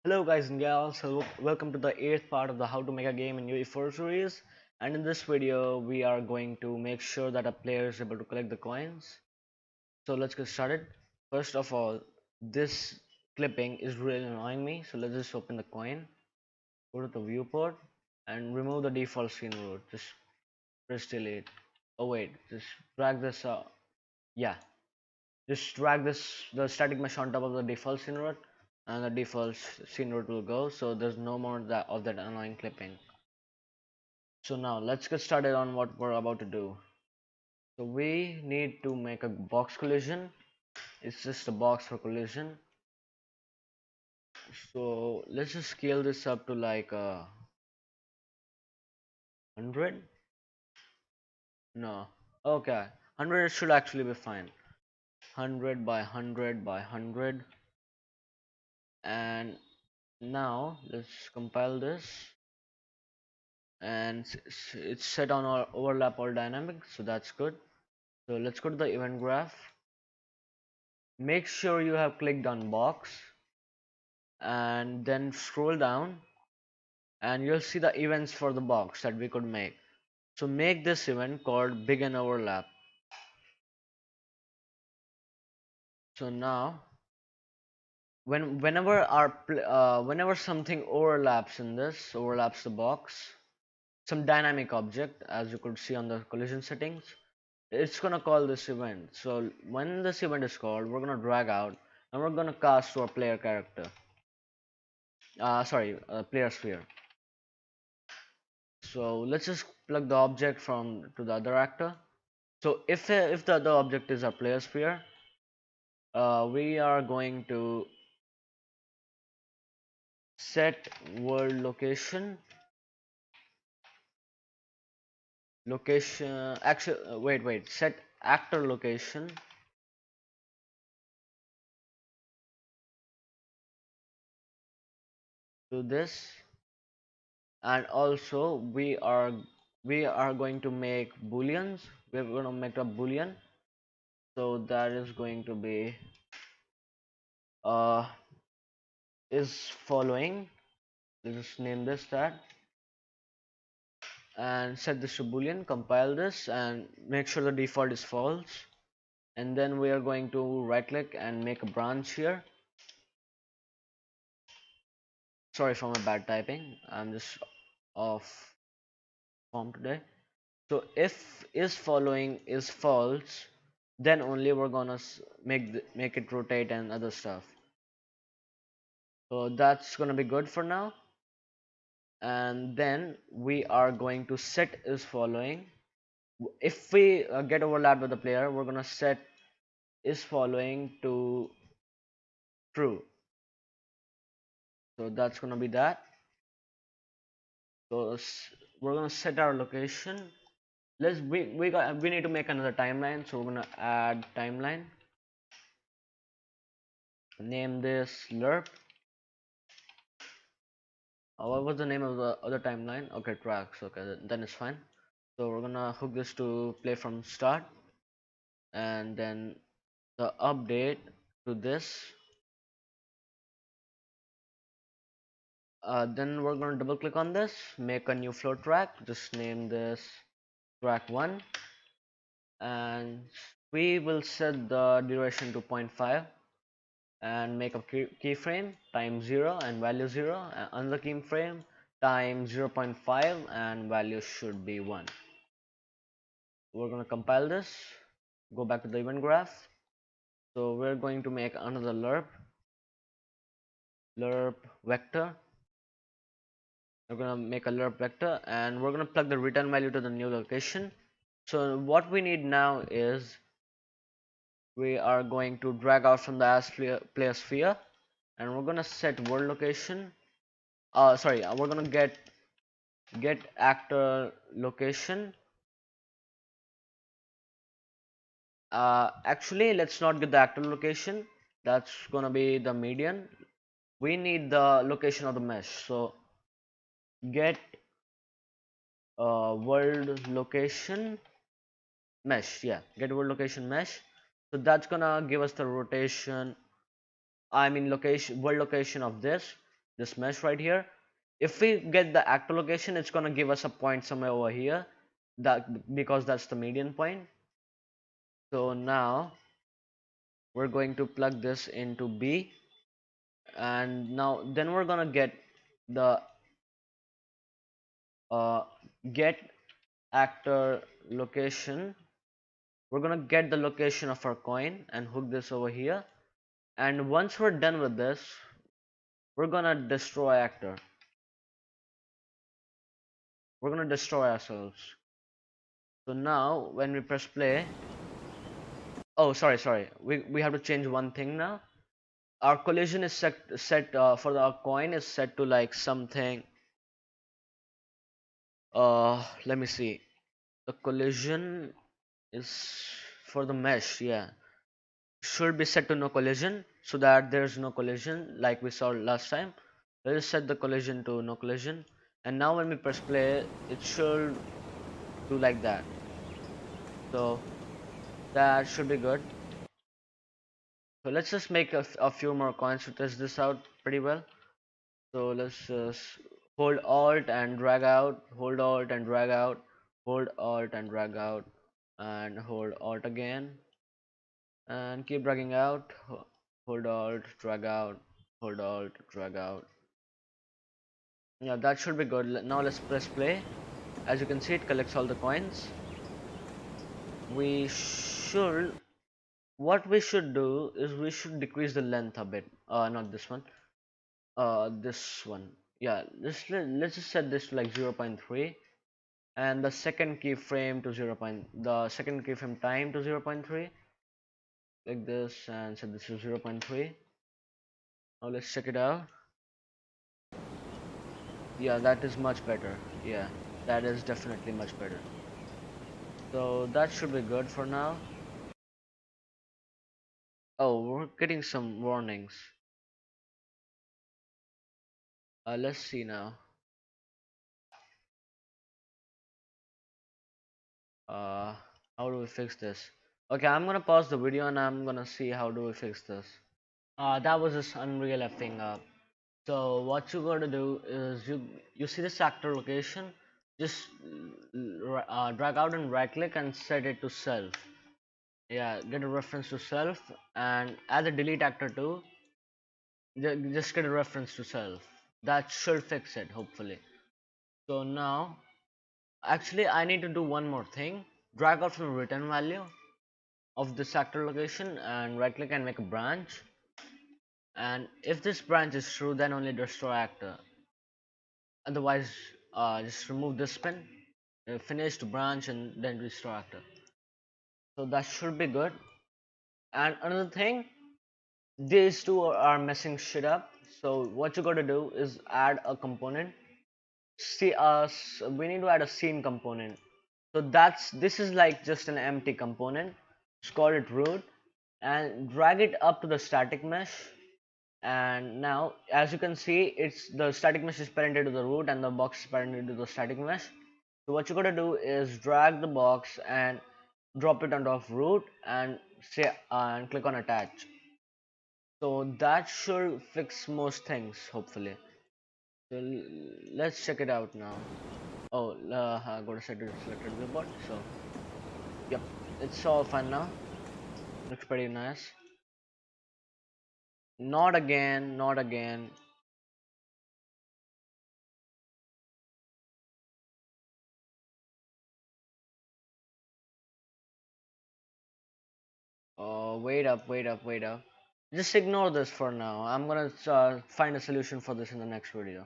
Hello guys and gals, welcome to the 8th part of the how to make a game in UE4 series, and in this video we are going to make sure that a player is able to collect the coins. So let's get started. First of all, this clipping is really annoying me, so let's just open the coin, go to the viewport and remove the default scene root. Just press delete. Oh wait, just drag this yeah, just drag the static mesh on top of the default scene root, and the default scene root will go, so there's no more of that annoying clipping. So now let's get started on what we're about to do. So we need to make a box collision. It's just a box for collision. So let's just scale this up to like 100. No, okay, 100 should actually be fine. 100 by 100 by 100. And now let's compile this, and it's set on our overlap all dynamic, so that's good. So let's go to the event graph. Make sure you have clicked on box and then scroll down, and you'll see the events for the box that we could make. So make this event called begin overlap. So now whenever something overlaps the box, some dynamic object, as you could see on the collision settings, it's gonna call this event. So when this event is called, we're gonna drag out and we're gonna cast to our player character. Player sphere. So let's just plug the object from to the other actor. So if the other object is our player sphere, we are going to set world location. Actually, wait, set actor location to this, and also we are going to make booleans. We're going to make a boolean, so that is going to be uh is following. Let's just name this that, and set this to boolean. Compile this and make sure the default is false, and then we are going to right click and make a branch here. Sorry for my bad typing, I'm just off form today. So if is following is false, then only we're gonna make it rotate and other stuff. So that's gonna be good for now. And then we are going to set is following. If we get overlapped with the player, we're gonna set is following to true. So that's gonna be that. So we're gonna set our location. We need to make another timeline, so we're gonna add timeline. Name this lerp. What was the name of the other timeline? Okay, tracks. Okay, then it's fine. So we're gonna hook this to play from start, and then the update to this. Then we're gonna double click on this, make a new flow track. Just name this track 1, and we will set the duration to 0.5 and make a keyframe time 0 and value 0, and another keyframe time 0.5 and value should be 1. We're going to compile this, go back to the event graph. So we're going to make another lerp vector. We're going to make a lerp vector, and we're going to plug the return value to the new location. So what we need now is we are going to drag out from the as player sphere, and we're going to set world location. We're going to get actor location. Actually, let's not get the actor location. That's gonna be the median. We need the location of the mesh. So get world location mesh. Yeah, get world location mesh. So that's gonna give us the rotation. I mean location, world location of this. this mesh right here. If we get the actor location, it's gonna give us a point somewhere over here, that because that's the median point. So now we're going to plug this into B, and now then we're gonna get the uh, get actor location. We're gonna get the location of our coin and hook this over here. And once we're done with this, we're gonna destroy actor. We're gonna destroy ourselves. So now when we press play, oh sorry, we have to change one thing now. Our collision is set for our coin is set to like something. Let me see. The collision is for the mesh, yeah. Should be set to no collision so that there's no collision like we saw last time. Let's set the collision to no collision, and now when we press play, it should do like that. So that should be good. So let's just make a few more coins to test this out pretty well. So let's just hold alt and drag out, hold alt and drag out, hold alt and drag out, and hold alt again, and keep dragging out, hold alt, drag out, hold alt, drag out. Yeah, that should be good. Now let's press play. As you can see, it collects all the coins. We should, what we should do is we should decrease the length a bit. Not this one. This one. Yeah, let's just set this to like 0.3, and the second keyframe to 0. The second keyframe time to 0.3, like this, and set this to 0.3. Now let's check it out. Yeah, that is much better. Yeah, that is definitely much better. So that should be good for now. Oh, we're getting some warnings. Let's see now. Uh, how do we fix this? Okay, I'm gonna pause the video and I'm gonna see how do we fix this. That was just Unreal effing up. So what you gotta do is you see this actor location, just drag out and right click and set it to self. Yeah, get a reference to self and add the delete actor too. Just get a reference to self. That should fix it hopefully. So now, actually I need to do one more thing. Drag out from the return value of this actor location and right click and make a branch. And if this branch is true, then only destroy actor. Otherwise, just remove this pin, finish the branch, and then restore actor. So that should be good. And another thing, these two are messing shit up. So what you gotta do is add a component. See us, we need to add a scene component. So this is like just an empty component. Just call it root and drag it up to the static mesh. And now as you can see, it's the static mesh is parented to the root and the box is parented to the static mesh. So what you gotta do is drag the box and drop it on top of root and say and click on attach. So that should fix most things hopefully. So let's check it out now. Oh, I gotta set it selected viewport. So yep, it's all fine now. Looks pretty nice. Not again, not again. Oh, wait up, wait up, wait up. Just ignore this for now. I'm gonna find a solution for this in the next video.